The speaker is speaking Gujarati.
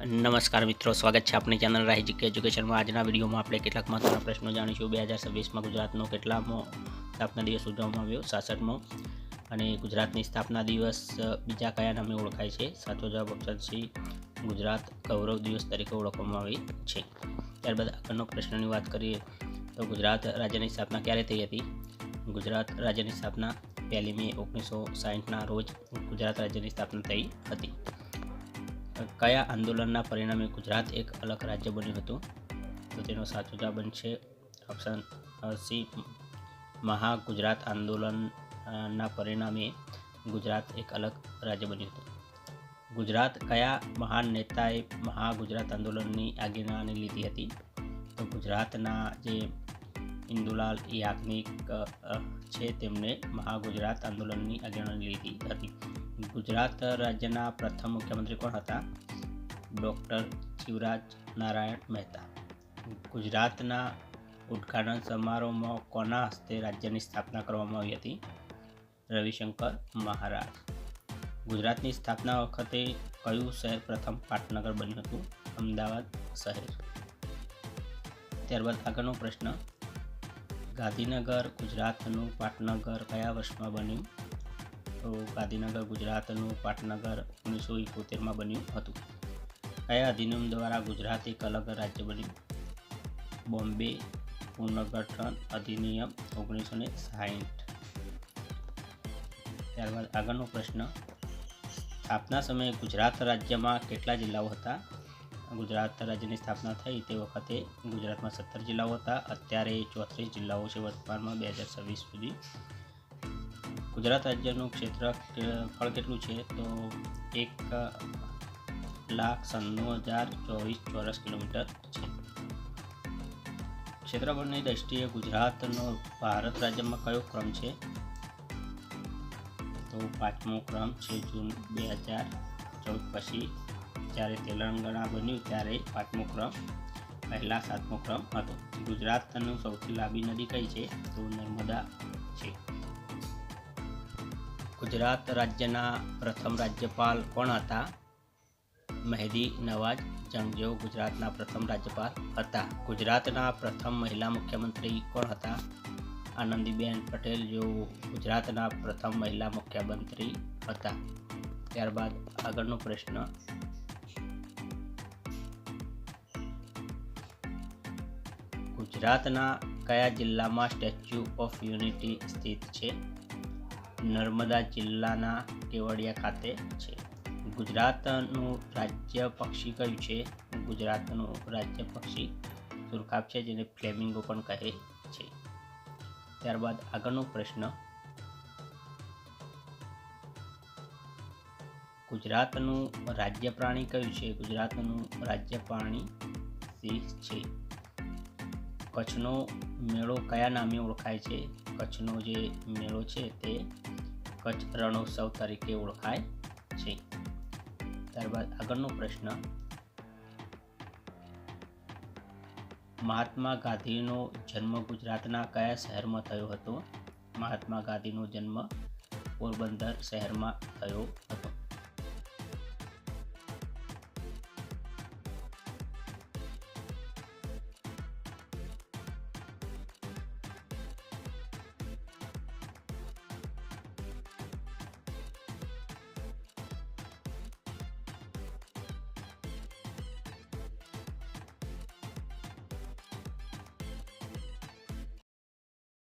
નમસ્કાર મિત્રો, સ્વાગત છે આપણી ચેનલ રાહી જીકે એજ્યુકેશનમાં। આજના વિડીયોમાં આપણે કેટલાક મહત્વના પ્રશ્નો જાણીશું। 2026માં ગુજરાતનો કેટલામો સ્થાપના દિવસ ઉજવવામાં આવ્યો? 66મો। અને ગુજરાતની સ્થાપના દિવસ બીજા કયા નામે ઓળખાય છે? સાચો જવાબ ઓપ્શન સી, ગુજરાત ગૌરવ દિવસ તરીકે ઓળખવામાં આવે છે। ત્યારબાદ આગળનો પ્રશ્નની વાત કરીએ તો ગુજરાત રાજ્યની સ્થાપના ક્યારે થઈ હતી? ગુજરાત રાજ્યની સ્થાપના 1 મે 1960ના રોજ ગુજરાત રાજ્યની સ્થાપના થઈ હતી। કયા આંદોલનના પરિણામે ગુજરાત એક અલગ રાજ્ય બન્યું હતું? તો તેનો સાચો જવાબ બનશે ઓપ્શન સી, મહાગુજરાત આંદોલનના પરિણામે ગુજરાત એક અલગ રાજ્ય બન્યું હતું। ગુજરાત કયા મહાન નેતાએ મહાગુજરાત આંદોલનની આગેવાની લીધી હતી? તો ગુજરાતના જે ઇન્દુલાલ યાજ્ઞિક છે તેમણે મહાગુજરાત આંદોલનની આગેવાની લીધી હતી। ગુજરાત રાજ્યના પ્રથમ મુખ્યમંત્રી કોણ હતા? ડૉક્ટર શિવરાજ નારાયણ મહેતા। ગુજરાતના ઉદ્ઘાટન સમારોહમાં કોના હસ્તે રાજ્યની સ્થાપના કરવામાં આવી હતી? રવિશંકર મહારાજ। ગુજરાતની સ્થાપના વખતે કયું શહેર પ્રથમ પાટનગર બન્યું હતું? અમદાવાદ શહેર। ત્યારબાદ આગળનો પ્રશ્ન, ગાંધીનગર ગુજરાતનું પાટનગર કયા વર્ષમાં બન્યું? તો ગાંધીનગર ગુજરાતનું પાટનગર 1971માં બન્યું હતું। કયા અધિનિયમ દ્વારા ગુજરાત એક અલગ રાજ્ય બન્યું? બોમ્બે પુનર્ગઠન અધિનિયમ 1960। ત્યારબાદ આગળનો પ્રશ્ન, સ્થાપના સમયે ગુજરાત રાજ્યમાં કેટલા જિલ્લાઓ હતા? ગુજરાત રાજ્યની સ્થાપના થઈ તે વખતે ગુજરાતમાં 17 જિલ્લાઓ હતા, અત્યારે 34 જિલ્લાઓ છે વર્તમાનમાં 2026 સુધી। ગુજરાત રાજ્યનું ક્ષેત્રફળ કેટલું છે? તો 1,96,024 ચોરસ કિલોમીટર છે। ક્ષેત્રફળની દ્રષ્ટિએ ગુજરાતનો ભારત રાજ્યમાં કયો ક્રમ છે? તો 5મો ક્રમ છે। જૂન 2014 પછી જ્યારે તેલંગાણા બન્યું ત્યારે 5મો ક્રમ, પહેલા 7મો ક્રમ હતો। ગુજરાતનું સૌથી લાંબી નદી કઈ છે? તો નર્મદા છે। ગુજરાત રાજ્યના પ્રથમ રાજ્યપાલ કોણ હતા? મહેદી નવાજ જંગ, જેઓ ગુજરાતના પ્રથમ રાજ્યપાલ હતા। ગુજરાતના પ્રથમ મહિલા મુખ્યમંત્રી કોણ હતા? આનંદીબેન પટેલ, જેઓ ગુજરાતના પ્રથમ મહિલા મુખ્યમંત્રી હતા। ત્યારબાદ આગળનો પ્રશ્ન, ગુજરાતના કયા જિલ્લામાં સ્ટેચ્યુ ઓફ યુનિટી સ્થિત છે? નર્મદા જિલ્લાના કેવડિયા ખાતે છે। ગુજરાતનું રાજ્ય પક્ષી કયું છે? ગુજરાતનું રાજ્ય પક્ષી સુરખાબ છે, જેને ફ્લેમિંગો પણ કહે છે। ત્યારબાદ આગળનો પ્રશ્ન, ગુજરાતનું રાજ્ય પ્રાણી કયું છે? ગુજરાતનું રાજ્ય પ્રાણી સિંહ છે। કચ્છનો મેળો કયા નામે ઓળખાય છે? કચ્છનો જે મેળો છે તે કચ્છ રણોત્સવ તરીકે ઓળખાય છે। ત્યારબાદ આગળનો પ્રશ્ન, મહાત્મા ગાંધીનો જન્મ ગુજરાતના કયા શહેરમાં થયો હતો? મહાત્મા ગાંધીનો જન્મ પોરબંદર શહેરમાં થયો હતો।